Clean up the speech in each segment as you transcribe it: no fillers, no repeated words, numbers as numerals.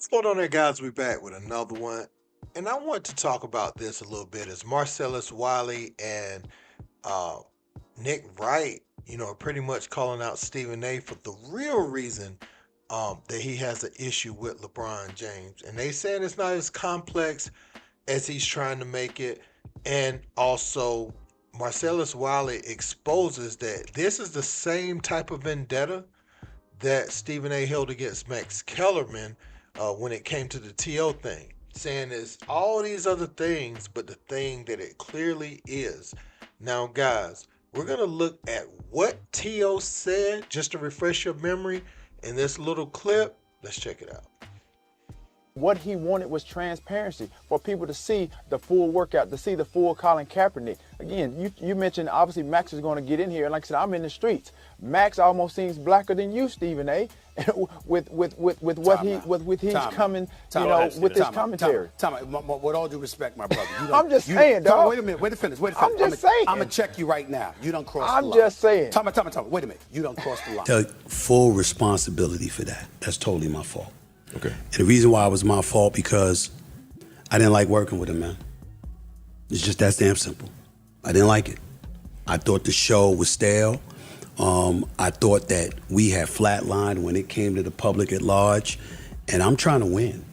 What's going on there, guys? We're back with another one. And I want to talk about this a little bit as Marcellus Wiley and uh, Nick Wright, are pretty much calling out Stephen A for the real reason that he has an issue with LeBron James. And they saying it's not as complex as he's trying to make it. And also, Marcellus Wiley exposes that this is the same type of vendetta that Stephen A held against Max Kellerman when it came to the TO thing, saying it's all these other things, but the thing that it clearly is. Now, guys, we're going to look at what TO said just to refresh your memory in this little clip. Let's check it out. What he wanted was transparency for people to see the full workout, to see the full Colin Kaepernick. Again, you mentioned obviously Max is going to get in here. And like I said, I'm in the streets. Max almost seems blacker than you, Stephen A. with what he's coming, with his commentary. With all due respect, my brother. I'm just saying, dog. Wait a minute. Wait to finish. I'm just saying. I'm going to check you right now. You don't cross the line. I'm just saying. Tom, wait a minute. You don't cross the line. Take full responsibility for that. That's totally my fault. Okay. And the reason why it was my fault because I didn't like working with him, man. It's just that damn simple. I didn't like it. I thought the show was stale. I thought that we had flatlined when it came to the public at large, and I'm trying to win.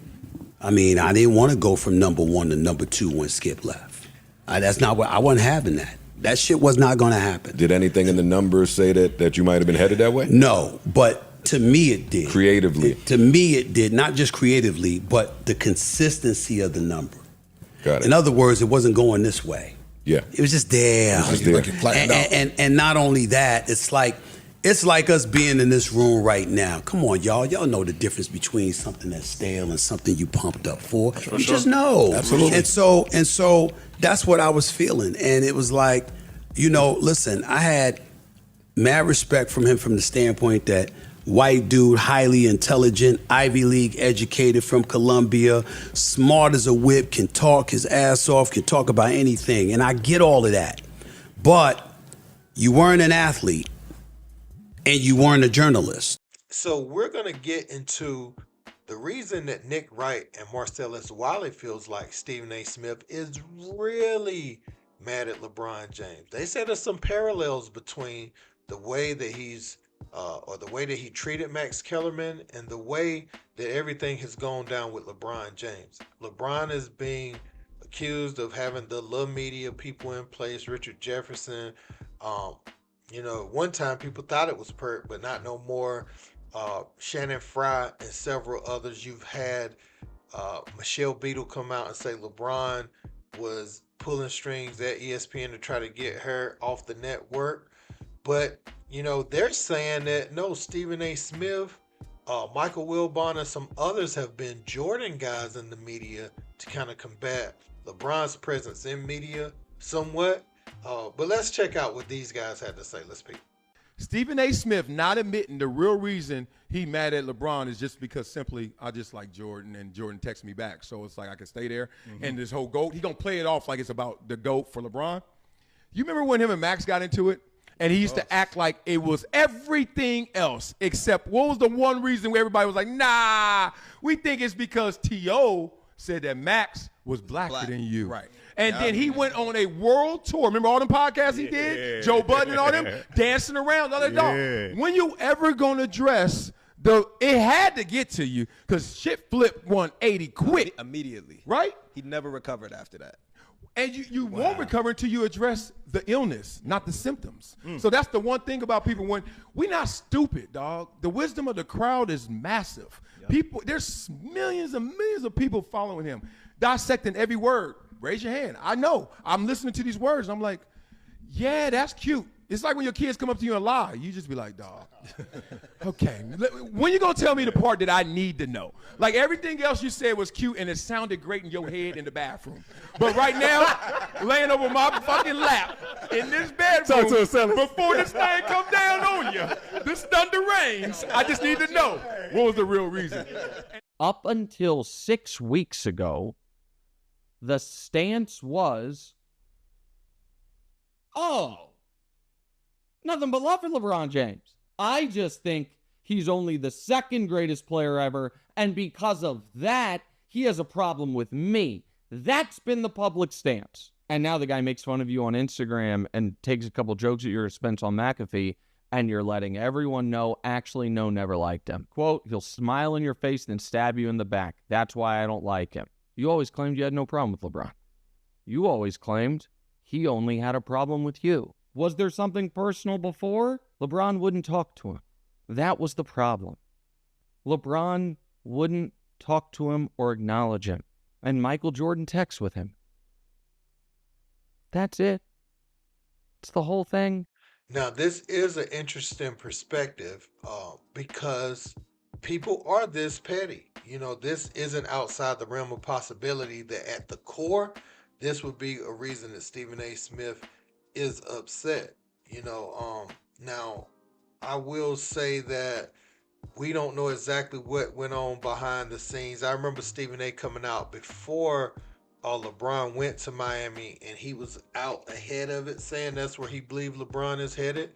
I mean, I didn't want to go from number one to number two when Skip left. That's not what I wasn't having that. That shit was not going to happen. Did anything in the numbers say that you might have been headed that way? No, but to me it did. Creatively. To me it did, not just creatively, but the consistency of the number. Got it. In other words, it wasn't going this way. Yeah. It was just there. And not only that, it's like us being in this room right now. Come on, y'all. Y'all know the difference between something that's stale and something you pumped up for. You just know. Absolutely. And so that's what I was feeling. And it was like, listen, I had mad respect from him from the standpoint that white dude, highly intelligent, Ivy League educated from Columbia, smart as a whip, can talk his ass off, can talk about anything. And I get all of that. But you weren't an athlete and you weren't a journalist. So we're going to get into the reason that Nick Wright and Marcellus Wiley feels like Stephen A. Smith is really mad at LeBron James. They say there's some parallels between the way that he's or the way that he treated Max Kellerman and the way that everything has gone down with LeBron James. LeBron is being accused of having the little media people in place, Richard Jefferson. One time people thought it was Pert, but not no more. Shannon Fry and several others. You've had Michelle Beadle come out and say LeBron was pulling strings at ESPN to try to get her off the network. But they're saying that no, Stephen A. Smith, Michael Wilbon, and some others have been Jordan guys in the media to kind of combat LeBron's presence in media somewhat. But let's check out what these guys had to say. Let's peep. Stephen A. Smith not admitting the real reason he mad at LeBron is just because simply I just like Jordan and Jordan texts me back. So it's like I can stay there. Mm-hmm. And this whole GOAT, he going to play it off like it's about the GOAT for LeBron. You remember when him and Max got into it? And he used to act like it was everything else except what was the one reason where everybody was like, nah, we think it's because T.O. said that Max was blacker than you. Right. And then he went on a world tour. Remember all them podcasts he did? Joe Budden and all them dancing around. All that dog. When you ever going to dress, it had to get to you because shit flipped 180 quick. Immediately. Right? He never recovered after that. And you won't recover until you address the illness, not the symptoms. So that's the one thing about people. When we're not stupid, dog. The wisdom of the crowd is massive. Yep. People, there's millions and millions of people following him, dissecting every word. Raise your hand. I know. I'm listening to these words. I'm like, yeah, that's cute. It's like when your kids come up to you and lie. You just be like, dog, okay. When you going to tell me the part that I need to know? Like everything else you said was cute and it sounded great in your head in the bathroom. But right now, laying over my fucking lap in this bedroom, before this thing come down on you, this thunder rains, I just need to know what was the real reason. Up until 6 weeks ago, the stance was, nothing but love for LeBron James. I just think He's only the second greatest player ever, and because of that, he has a problem with me. That's been the public stance. And now the guy makes fun of you on Instagram and takes a couple jokes at your expense on McAfee, and you're letting everyone know, actually, no, never liked him. Quote, he'll smile in your face and then stab you in the back. That's why I don't like him. You always claimed you had no problem with LeBron. You always claimed he only had a problem with you. Was there something personal before? LeBron wouldn't talk to him. That was the problem. LeBron wouldn't talk to him or acknowledge him. And Michael Jordan texts with him. That's it. It's the whole thing. Now, this is an interesting perspective because people are this petty. You know, this isn't outside the realm of possibility that at the core, this would be a reason that Stephen A. Smith is upset. You know, now I will say that we don't know exactly what went on behind the scenes. I remember Stephen A. coming out before LeBron went to Miami, and he was out ahead of it, saying that's where he believed LeBron is headed.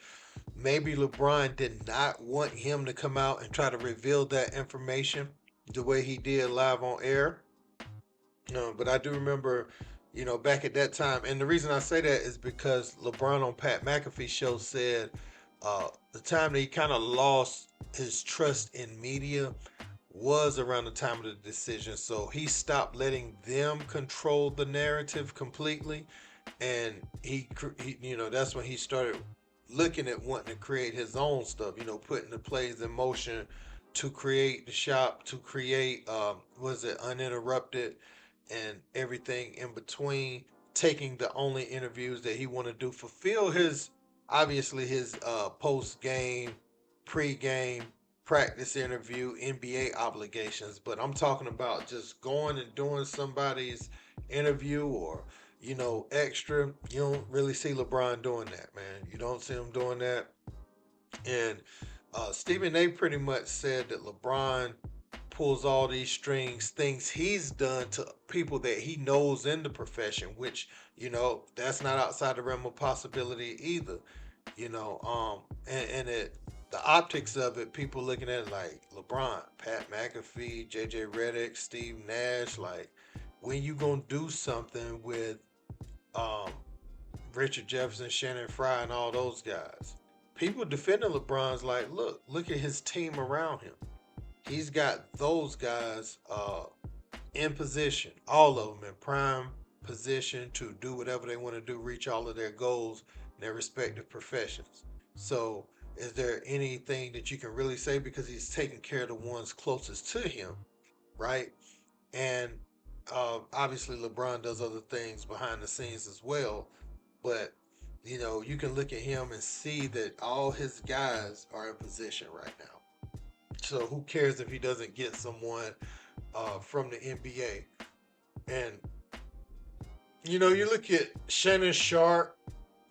Maybe LeBron did not want him to come out and try to reveal that information the way he did live on air. But I do remember, you know, back at that time, and the reason I say that is because LeBron on Pat McAfee's show said the time that he kind of lost his trust in media was around the time of the decision. So he stopped letting them control the narrative completely, and he you know, that's when he started looking at wanting to create his own stuff, you know, putting the plays in motion to create the shop, to create was it Uninterrupted and everything in between, taking the only interviews that he want to do, fulfill his obviously his post game, pre-game practice interview, NBA obligations. But I'm talking about just going and doing somebody's interview or, you know, extra. You don't really see LeBron doing that, man. You don't see him doing that. And Stephen A. pretty much said that LeBron pulls all these strings, things he's done to people that he knows in the profession, which, you know, that's not outside the realm of possibility either. You know, and it, the optics of it, people looking at it like LeBron, Pat McAfee, JJ Redick, Steve Nash, like, when you gonna do something with um Richard Jefferson, Shannon Fry, and all those guys? People defending LeBron's like, look at his team around him. He's got those guys in position, all of them in prime position to do whatever they want to do, reach all of their goals in their respective professions. So is there anything that you can really say, because he's taking care of the ones closest to him, right? And obviously LeBron does other things behind the scenes as well, but you know, you can look at him and see that all his guys are in position right now. So who cares if he doesn't get someone from the NBA? And you know, you look at Shannon Sharp.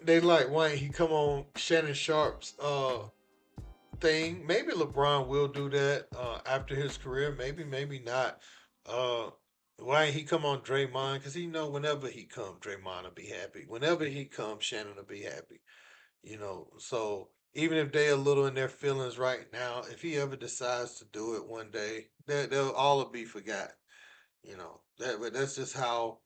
They like, why ain't he come on Shannon Sharp's thing? Maybe LeBron will do that after his career. Maybe not. Why ain't he come on Draymond? Because he know whenever he come, Draymond will be happy. Whenever he comes, Shannon will be happy. You know, so even if they a little in their feelings right now, if he ever decides to do it one day, they'll all be forgotten. You know, but that's just how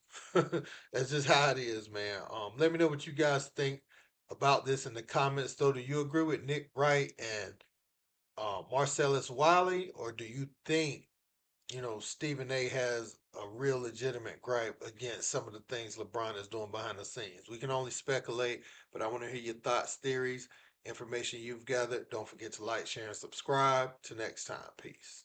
that's just how it is, man. Let me know what you guys think about this in the comments. Though, do you agree with Nick Wright and Marcellus Wiley, or do you think, you know, Stephen A. has a real legitimate gripe against some of the things LeBron is doing behind the scenes? We can only speculate, but I want to hear your thoughts, theories, information you've gathered. Don't forget to like, share, and subscribe. Till next time, peace.